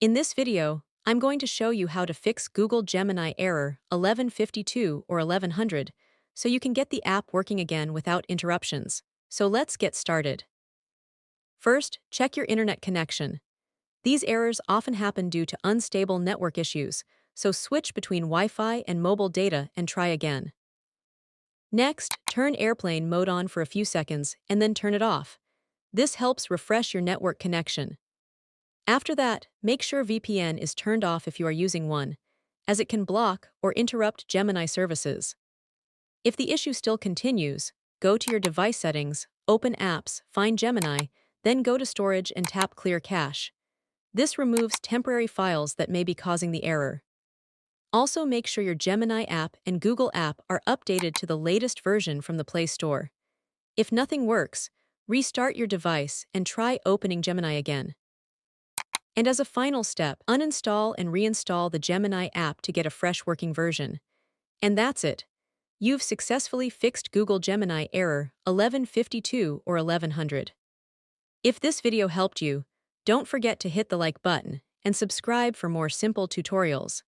In this video, I'm going to show you how to fix Google Gemini Error 1152 or 1100 so you can get the app working again without interruptions. So let's get started. First, check your internet connection. These errors often happen due to unstable network issues, so switch between Wi-Fi and mobile data and try again. Next, turn airplane mode on for a few seconds and then turn it off. This helps refresh your network connection. After that, make sure VPN is turned off if you are using one, as it can block or interrupt Gemini services. If the issue still continues, go to your device settings, open apps, find Gemini, then go to storage and tap clear cache. This removes temporary files that may be causing the error. Also, make sure your Gemini app and Google app are updated to the latest version from the Play Store. If nothing works, restart your device and try opening Gemini again. And as a final step, uninstall and reinstall the Gemini app to get a fresh working version. And that's it. You've successfully fixed Google Gemini Error 1152 or 1100. If this video helped you, don't forget to hit the like button and subscribe for more simple tutorials.